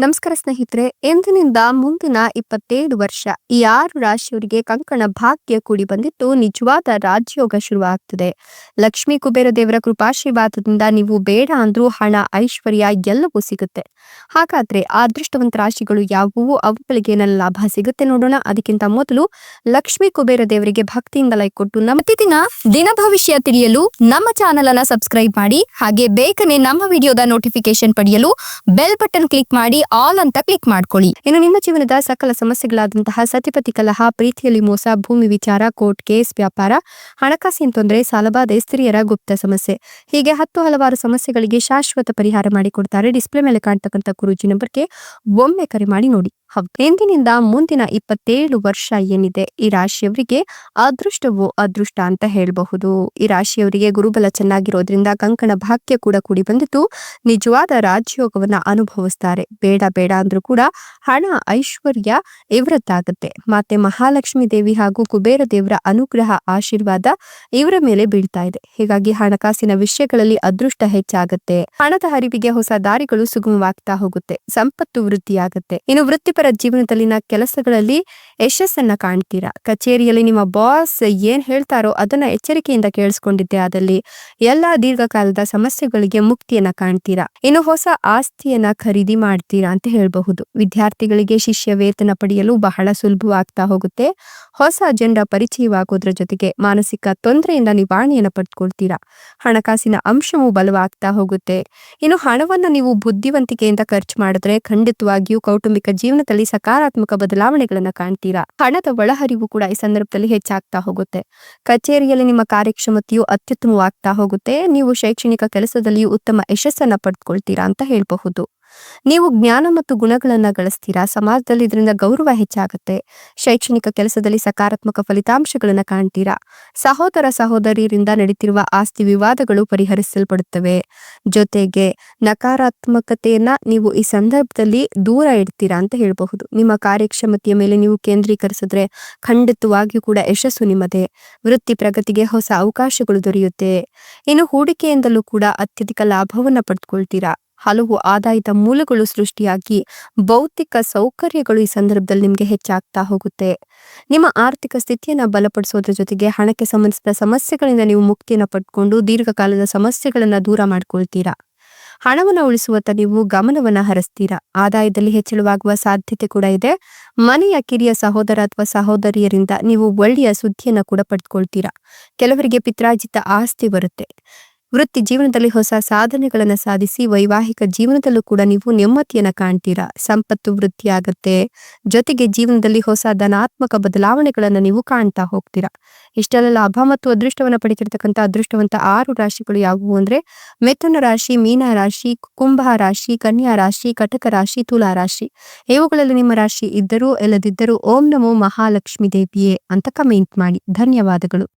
ನಮಸ್ಕಾರ ಸ್ನೇಹಿತರೆ, ಎಂದಿನಿಂದ ಮುಂದಿನ 27 ವರ್ಷ ಈ 6 ರಾಶಿಯವರಿಗೆ ಕಂಕಣ ಭಾಗ್ಯ ಕೂಡಿ ಬಂದಿತ್ತು. ನಿಜವಾದ ರಾಜಯೋಗ ಶುರುವಾಗ್ತದೆ. ಲಕ್ಷ್ಮೀ ಕುಬೇರ ದೇವರ ಕೃಪಾಶೀರ್ವಾದದಿಂದ ನೀವು ಬೇಡ ಅಂದ್ರೂ ಹಣ, ಐಶ್ವರ್ಯ ಎಲ್ಲವೂ ಸಿಗುತ್ತೆ. ಹಾಗಾದ್ರೆ ಆ ಅದೃಷ್ಟವಂತ ರಾಶಿಗಳು ಯಾವುವು, ಅವುಗಳಿಗೇನೆಲ್ಲ ಲಾಭ ಸಿಗುತ್ತೆ ನೋಡೋಣ. ಅದಕ್ಕಿಂತ ಮೊದಲು ಲಕ್ಷ್ಮೀ ಕುಬೇರ ದೇವರಿಗೆ ಭಕ್ತಿಯಿಂದ ಲೈಕ್ ಕೊಟ್ಟು ನಮ್ಮ ದಿನ ಭವಿಷ್ಯ ತಿಳಿಯಲು ನಮ್ಮ ಚಾನೆಲ್ ಅನ್ನ ಸಬ್ಸ್ಕ್ರೈಬ್ ಮಾಡಿ. ಹಾಗೆ ಬೇಗನೆ ನಮ್ಮ ವಿಡಿಯೋದ ನೋಟಿಫಿಕೇಶನ್ ಪಡೆಯಲು ಬೆಲ್ ಬಟನ್ ಕ್ಲಿಕ್ ಮಾಡಿ ಆಲ್ ಅಂತ ಕ್ಲಿಕ್ ಮಾಡ್ಕೊಳ್ಳಿ. ಇನ್ನು ನಿಮ್ಮ ಜೀವನದ ಸಕಲ ಸಮಸ್ಯೆಗಳಾದಂತಹ ಸತಿಪತಿ ಕಲಹ, ಪ್ರೀತಿಯಲ್ಲಿ ಮೋಸ, ಭೂಮಿ ವಿಚಾರ, ಕೋರ್ಟ್ ಕೇಸ್, ವ್ಯಾಪಾರ, ಹಣಕಾಸಿನ ತೊಂದರೆ, ಸಾಲಬಾಧೆ, ಸ್ತ್ರೀಯರ ಗುಪ್ತ ಸಮಸ್ಯೆ, ಹೀಗೆ ಹಲವಾರು ಸಮಸ್ಯೆಗಳಿಗೆ ಶಾಶ್ವತ ಪರಿಹಾರ ಮಾಡಿಕೊಡ್ತಾರೆ. ಡಿಸ್ಪ್ಲೇ ಮೇಲೆ ಕಾಣ್ತಕ್ಕಂಥ ಗುರೂಜಿ ನಂಬರ್ಗೆ ಒಮ್ಮೆ ಕರೆ ಮಾಡಿ ನೋಡಿ. ಎಂದಿನಿಂದ ಮುಂದಿನ 27 ವರ್ಷ ಏನಿದೆ, ಈ ರಾಶಿಯವರಿಗೆ ಅದೃಷ್ಟವೋ ಅದೃಷ್ಟ ಅಂತ ಹೇಳಬಹುದು. ಈ ರಾಶಿಯವರಿಗೆ ಗುರುಬಲ ಚೆನ್ನಾಗಿರೋದ್ರಿಂದ ಕಂಕಣ ಭಾಗ್ಯ ಕೂಡ ಕೂಡಿ ಬಂದಿದ್ದು ನಿಜವಾದ ರಾಜಯೋಗವನ್ನ ಅನುಭವಿಸ್ತಾರೆ. ಬೇಡ ಅಂದ್ರೂ ಕೂಡ ಹಣ, ಐಶ್ವರ್ಯ ಇವರದ್ದಾಗುತ್ತೆ. ಮತ್ತೆ ಮಹಾಲಕ್ಷ್ಮಿ ದೇವಿ ಹಾಗೂ ಕುಬೇರ ದೇವರ ಅನುಗ್ರಹ, ಆಶೀರ್ವಾದ ಇವರ ಮೇಲೆ ಬೀಳ್ತಾ ಇದೆ. ಹೀಗಾಗಿ ಹಣಕಾಸಿನ ವಿಷಯಗಳಲ್ಲಿ ಅದೃಷ್ಟ ಹೆಚ್ಚಾಗುತ್ತೆ. ಹಣದ ಹರಿವಿಗೆ ಹೊಸ ದಾರಿಗಳು ಸುಗಮವಾಗ್ತಾ ಹೋಗುತ್ತೆ. ಸಂಪತ್ತು ವೃದ್ಧಿಯಾಗುತ್ತೆ. ಇನ್ನು ವೃತ್ತಿಪರ ಜೀವನದಲ್ಲಿನ ಕೆಲಸಗಳಲ್ಲಿ ಯಶಸ್ಸನ್ನ ಕಾಣ್ತೀರಾ. ಕಚೇರಿಯಲ್ಲಿ ನಿಮ್ಮ ಬಾಸ್ ಏನ್ ಹೇಳ್ತಾರೋ ಅದನ್ನ ಎಚ್ಚರಿಕೆಯಿಂದ ಕೇಳಿಸ್ಕೊಂಡಿದ್ದೆ ಆದಲ್ಲಿ ಎಲ್ಲಾ ದೀರ್ಘಕಾಲದ ಸಮಸ್ಯೆಗಳಿಗೆ ಮುಕ್ತಿಯನ್ನ ಕಾಣ್ತೀರಾ. ಇನ್ನು ಹೊಸ ಆಸ್ತಿಯನ್ನ ಖರೀದಿ ಮಾಡ್ತೀರಾ ಅಂತ ಹೇಳಬಹುದು. ವಿದ್ಯಾರ್ಥಿಗಳಿಗೆ ಶಿಷ್ಯ ವೇತನ ಪಡೆಯಲು ಬಹಳ ಸುಲಭವಾಗ್ತಾ ಹೋಗುತ್ತೆ. ಹೊಸ ಜನರ ಪರಿಚಯವಾಗೋದ್ರ ಜೊತೆಗೆ ಮಾನಸಿಕ ತೊಂದರೆಯಿಂದ ನಿವಾರಣೆಯನ್ನ ಪಡೆದುಕೊಳ್ತೀರಾ. ಹಣಕಾಸಿನ ಅಂಶವೂ ಬಲವಾಗ್ತಾ ಹೋಗುತ್ತೆ. ಇನ್ನು ಹಣವನ್ನ ನೀವು ಬುದ್ಧಿವಂತಿಕೆಯಿಂದ ಖರ್ಚು ಮಾಡಿದ್ರೆ ಖಂಡಿತವಾಗಿಯೂ ಕೌಟುಂಬಿಕ ಜೀವನದಲ್ಲಿ ಸಕಾರಾತ್ಮಕ ಬದಲಾವಣೆಗಳನ್ನ ಕಾಣ್ತೀರಾ. ಹಣದ ಒಳಹರಿವು ಕೂಡ ಈ ಸಂದರ್ಭದಲ್ಲಿ ಹೆಚ್ಚಾಗ್ತಾ ಹೋಗುತ್ತೆ. ಕಚೇರಿಯಲ್ಲಿ ನಿಮ್ಮ ಕಾರ್ಯಕ್ಷಮತೆಯು ಅತ್ಯುತ್ತಮವಾಗ್ತಾ ಹೋಗುತ್ತೆ. ನೀವು ಶೈಕ್ಷಣಿಕ ಕೆಲಸದಲ್ಲಿಯೂ ಉತ್ತಮ ಯಶಸ್ಸನ್ನ ಪಡೆದುಕೊಳ್ತೀರಾ ಅಂತ ಹೇಳಬಹುದು. ನೀವು ಜ್ಞಾನ ಮತ್ತು ಗುಣಗಳನ್ನ ಗಳಿಸ್ತೀರಾ. ಸಮಾಜದಲ್ಲಿ ಇದರಿಂದ ಗೌರವ ಹೆಚ್ಚಾಗುತ್ತೆ. ಶೈಕ್ಷಣಿಕ ಕೆಲಸದಲ್ಲಿ ಸಕಾರಾತ್ಮಕ ಫಲಿತಾಂಶಗಳನ್ನ ಕಾಣ್ತೀರಾ. ಸಹೋದರ ಸಹೋದರಿಯರಿಂದ ನಡೀತಿರುವ ಆಸ್ತಿ ವಿವಾದಗಳು ಪರಿಹರಿಸಲ್ಪಡುತ್ತವೆ. ಜೊತೆಗೆ ನಕಾರಾತ್ಮಕತೆಯನ್ನ ನೀವು ಈ ಸಂದರ್ಭದಲ್ಲಿ ದೂರ ಇಡ್ತೀರಾ ಅಂತ ಹೇಳಬಹುದು. ನಿಮ್ಮ ಕಾರ್ಯಕ್ಷಮತೆಯ ಮೇಲೆ ನೀವು ಕೇಂದ್ರೀಕರಿಸಿದ್ರೆ ಖಂಡಿತವಾಗಿಯೂ ಕೂಡ ಯಶಸ್ಸು ನಿಮ್ಮದೇ. ವೃತ್ತಿ ಪ್ರಗತಿಗೆ ಹೊಸ ಅವಕಾಶಗಳು ದೊರೆಯುತ್ತೆ. ಇನ್ನು ಹೂಡಿಕೆಯಿಂದಲೂ ಕೂಡ ಅತ್ಯಧಿಕ ಲಾಭವನ್ನ ಪಡೆದುಕೊಳ್ತೀರಾ. ಹಲವು ಆದಾಯದ ಮೂಲಗಳು ಸೃಷ್ಟಿಯಾಗಿ ಭೌತಿಕ ಸೌಕರ್ಯಗಳು ಈ ಸಂದರ್ಭದಲ್ಲಿ ನಿಮಗೆ ಹೆಚ್ಚಾಗ್ತಾ ಹೋಗುತ್ತೆ. ನಿಮ್ಮ ಆರ್ಥಿಕ ಸ್ಥಿತಿಯನ್ನ ಬಲಪಡಿಸೋದ್ರ ಜೊತೆಗೆ ಹಣಕ್ಕೆ ಸಂಬಂಧಿಸಿದ ಸಮಸ್ಯೆಗಳಿಂದ ನೀವು ಮುಕ್ತಿಯನ್ನ ಪಡ್ಕೊಂಡು ದೀರ್ಘಕಾಲದ ಸಮಸ್ಯೆಗಳನ್ನ ದೂರ ಮಾಡ್ಕೊಳ್ತೀರಾ. ಹಣವನ್ನು ಉಳಿಸುವತ್ತ ನೀವು ಗಮನವನ್ನ ಹರಿಸ್ತೀರಾ. ಆದಾಯದಲ್ಲಿ ಹೆಚ್ಚಳವಾಗುವ ಸಾಧ್ಯತೆ ಕೂಡ ಇದೆ. ಮನೆಯ ಕಿರಿಯ ಸಹೋದರ ಅಥವಾ ಸಹೋದರಿಯರಿಂದ ನೀವು ಒಳ್ಳೆಯ ಸುದ್ದಿಯನ್ನ ಕೂಡ ಪಡೆದುಕೊಳ್ತೀರಾ. ಕೆಲವರಿಗೆ ಪಿತ್ರಾರ್ಜಿತ ಆಸ್ತಿ ಬರುತ್ತೆ. ವೃತ್ತಿ ಜೀವನದಲ್ಲಿ ಹೊಸ ಸಾಧನೆಗಳನ್ನ ಸಾಧಿಸಿ ವೈವಾಹಿಕ ಜೀವನದಲ್ಲೂ ಕೂಡ ನೀವು ನೆಮ್ಮದಿಯನ್ನ ಕಾಣ್ತೀರಾ. ಸಂಪತ್ತು ವೃದ್ಧಿಯಾಗತ್ತೆ. ಜೊತೆಗೆ ಜೀವನದಲ್ಲಿ ಹೊಸ ಧನಾತ್ಮಕ ಬದಲಾವಣೆಗಳನ್ನ ನೀವು ಕಾಣ್ತಾ ಹೋಗ್ತೀರಾ. ಇಷ್ಟೆಲ್ಲ ಲಾಭ ಮತ್ತು ಅದೃಷ್ಟವನ್ನ ಪಡೆದಿರ್ತಕ್ಕಂಥ ಅದೃಷ್ಟವಂತ 6 ರಾಶಿಗಳು ಯಾವುವು ಅಂದ್ರೆ ಮಿಥುನ ರಾಶಿ, ಮೀನ ರಾಶಿ, ಕುಂಭ ರಾಶಿ, ಕನ್ಯಾ ರಾಶಿ, ಕಟಕ ರಾಶಿ, ತುಲಾ ರಾಶಿ. ಇವುಗಳಲ್ಲಿ ನಿಮ್ಮ ರಾಶಿ ಇದ್ದರೂ ಇಲ್ಲದಿದ್ದರೂ ಓಂ ನಮೋ ಮಹಾಲಕ್ಷ್ಮಿ ದೇವಿಯೇ ಅಂತ ಕಮೆಂಟ್ ಮಾಡಿ. ಧನ್ಯವಾದಗಳು.